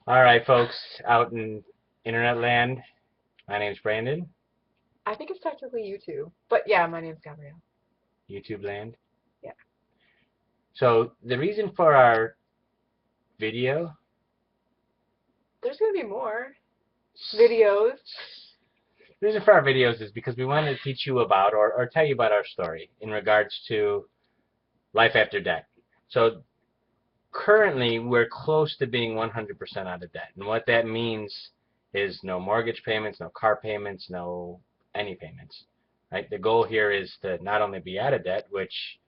All right, folks, out in internet land, my name's Brandon. I think it's technically YouTube. But yeah, my name's Gabrielle. YouTube land. Yeah. So the reason for our video, There's gonna be more videos. the reason for our videos is because we wanted to teach you about or tell you about our story in regards to life after debt. So currently, we're close to being 100% out of debt, and what that means is no mortgage payments, no car payments, no any payments. Right? The goal here is to not only be out of debt, which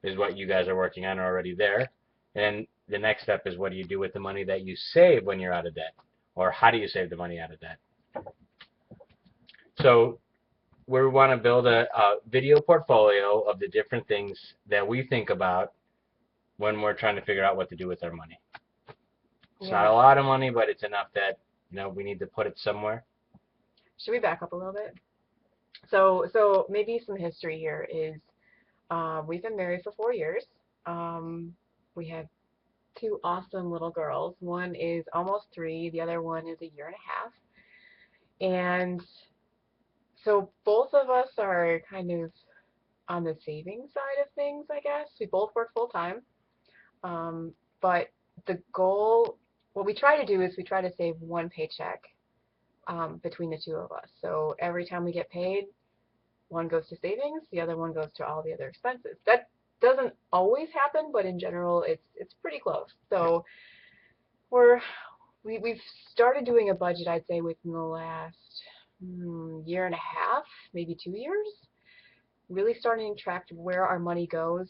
is what you guys are working on already there. And the next step is what do you do with the money that you save when you're out of debt? Or how do you save the money out of debt? So we want to build a video portfolio of the different things that we think about when we're trying to figure out what to do with our money. It's not Yeah. a lot of money, but it's enough that we need to put it somewhere. Should we back up a little bit? So maybe some history here is we've been married for 4 years. We have two awesome little girls. One is almost 3, the other one is a year and a half. And so both of us are kind of on the saving side of things, I guess. We both work full time. But the goal, what we try to do is we try to save one paycheck between the two of us. So every time we get paid, one goes to savings, the other one goes to all the other expenses. That doesn't always happen, but in general, it's pretty close. So we're we've started doing a budget, I'd say, within the last year and a half, maybe 2 years. Really starting to track where our money goes.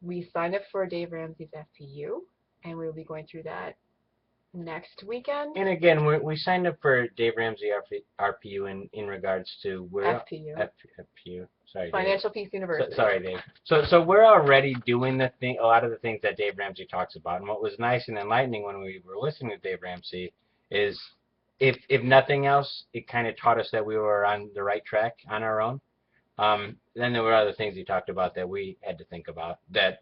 We signed up for Dave Ramsey's FPU, and we will be going through that next weekend. And again, we signed up for Dave Ramsey RPU in regards to we're FPU, FPU. Sorry, Dave. Financial Peace So, University. sorry, Dave. So we're already doing a lot of the things that Dave Ramsey talks about. And what was nice and enlightening when we were listening to Dave Ramsey is, if nothing else, it kind of taught us that we were on the right track on our own. Then there were other things he talked about that we had to think about that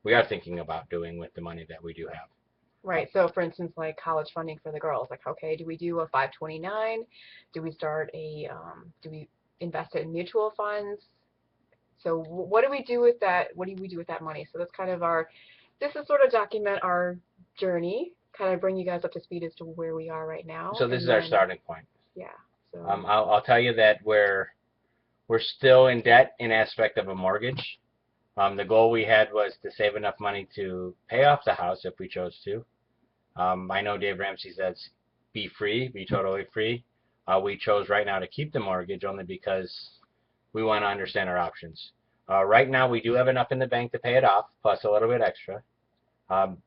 we are thinking about doing with the money that we do have. Right. So, for instance, like college funding for the girls. Like, okay, do we do a 529? Do we start do we invest it in mutual funds? So, what do we do with that? What do we do with that money? So that's kind of this is sort of document our journey, kind of bring you guys up to speed as to where we are right now, So this and is our then starting point. yeah. So I'll tell you that we're still in debt in aspect of a mortgage. The goal we had was to save enough money to pay off the house if we chose to. I know Dave Ramsey says be free, be totally free. We chose right now to keep the mortgage only because we want to understand our options. Right now, we do have enough in the bank to pay it off, plus a little bit extra. Um,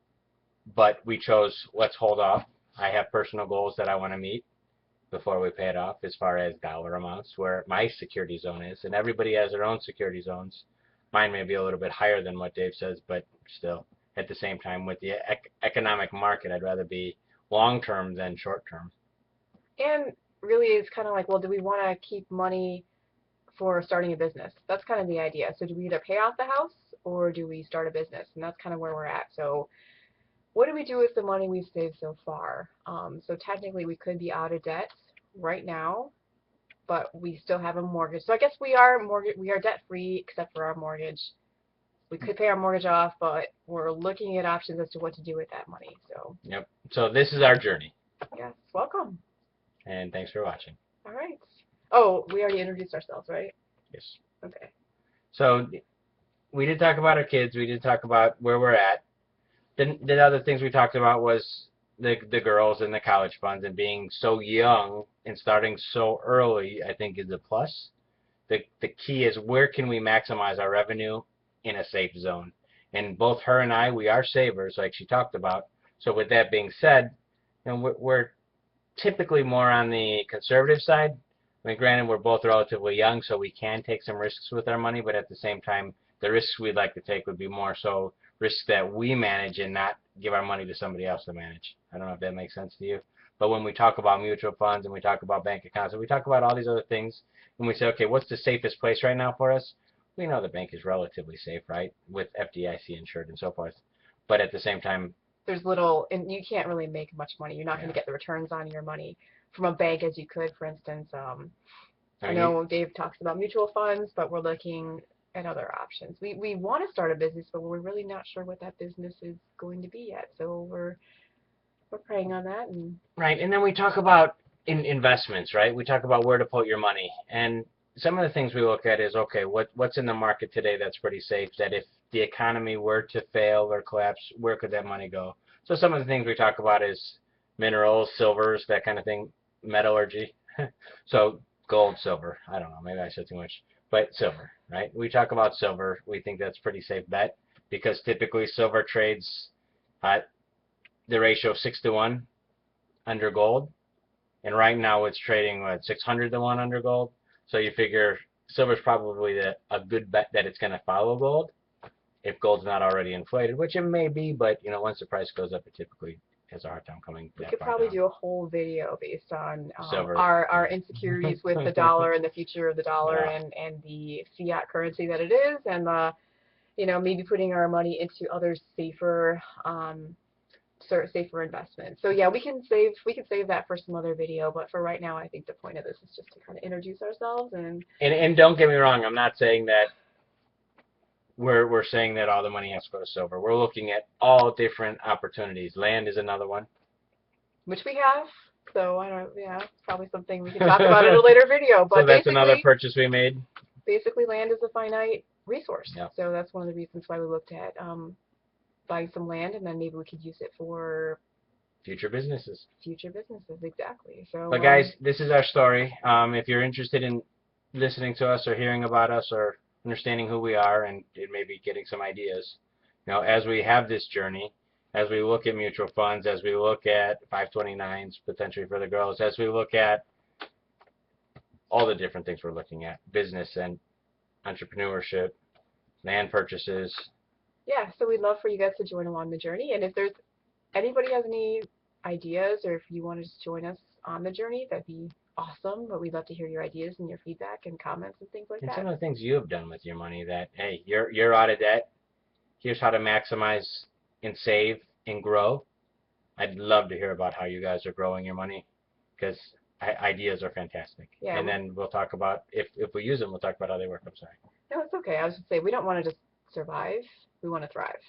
but we chose let's hold off. I have personal goals that I want to meet before we pay it off as far as dollar amounts, where my security zone is, and everybody has their own security zones. Mine may be a little bit higher than what Dave says, but still, at the same time, with the economic market, I'd rather be long term than short term. and really it's kind of like, well, do we want to keep money for starting a business? That's kind of the idea. So do we either pay off the house or do we start a business? And that's kind of where we're at. So what do we do with the money we've saved so far? So technically, we could be out of debt right now, but we still have a mortgage. So I guess we are debt free except for our mortgage. We could pay our mortgage off, but we're looking at options as to what to do with that money. So Yep. So this is our journey, yes, welcome. and thanks for watching. All right. Oh, we already introduced ourselves, right? Yes. Okay. So we did talk about our kids. We did talk about where we're at. The other things we talked about was the girls and the college funds and being so young and starting so early. I think is a plus. The key is where can we maximize our revenue in a safe zone. And both her and I, we are savers, like she talked about. So with that being said, we're typically more on the conservative side. I mean, granted, we're both relatively young, so we can take some risks with our money, but at the same time, the risks we'd like to take would be more so risks that we manage and not give our money to somebody else to manage. I don't know if that makes sense to you. But when we talk about mutual funds and we talk about bank accounts and we talk about all these other things, and we say, okay, what's the safest place right now for us? We know the bank is relatively safe, right, with FDIC insured and so forth. But at the same time, there's little, and you can't really make much money. You're not going Yeah. to get the returns on your money from a bank as you could, for instance. I I mean, know Dave talks about mutual funds, but we're looking at other options. We want to start a business, but we're really not sure what that business is going to be yet. So we're praying on that. And right, and then we talk about investments, right? We talk about where to put your money, and some of the things we look at is, okay, what's in the market today that's pretty safe, that if the economy were to fail or collapse, where could that money go? So some of the things we talk about is minerals, silvers, that kind of thing, metallurgy. So gold, silver, I don't know, maybe I said too much, but silver, right? We talk about silver. We think that's a pretty safe bet because typically silver trades at the ratio of 6 to 1 under gold. And right now it's trading at 600 to 1 under gold. So you figure silver's probably a good bet that it's going to follow gold if gold's not already inflated, which it may be, but you know, once the price goes up, it typically has a hard time coming we that could far probably down. do a whole video based on Silver. our insecurities with the dollar and the future of the dollar Yeah. and the fiat currency that it is, and maybe putting our money into other safer safer investments. So yeah, we can save that for some other video, but for right now, I think the point of this is just to kind of introduce ourselves And don't get me wrong, I'm not saying that we're saying that all the money has to go to silver. We're looking at all different opportunities. Land is another one. which we have. So I don't, yeah, it's probably something we can talk about in a later video. But So that's another purchase we made. basically, land is a finite resource. Yep. So that's one of the reasons why we looked at buying some land, and then maybe we could use it for Future businesses. future businesses. Exactly. So. But guys, this is our story. If you're interested in listening to us or hearing about us or understanding who we are and maybe getting some ideas, as we have this journey, as we look at mutual funds, as we look at 529s potentially for the girls, as we look at all the different things we're looking at, business and entrepreneurship, land purchases. Yeah, so we'd love for you guys to join along the journey. And if there's anybody has any ideas, or if you want to just join us on the journey, that'd be awesome. But we'd love to hear your ideas and your feedback and comments and things like And that. some of the things you have done with your money that, hey, you're out of debt. Here's how to maximize and save and grow. I'd love to hear about how you guys are growing your money because ideas are fantastic. Yeah. And then we'll talk about, if we use them, we'll talk about how they work. I'm sorry. No, it's okay. I was just saying, we don't want to just survive. We want to thrive.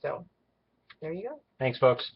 So there you go. Thanks, folks.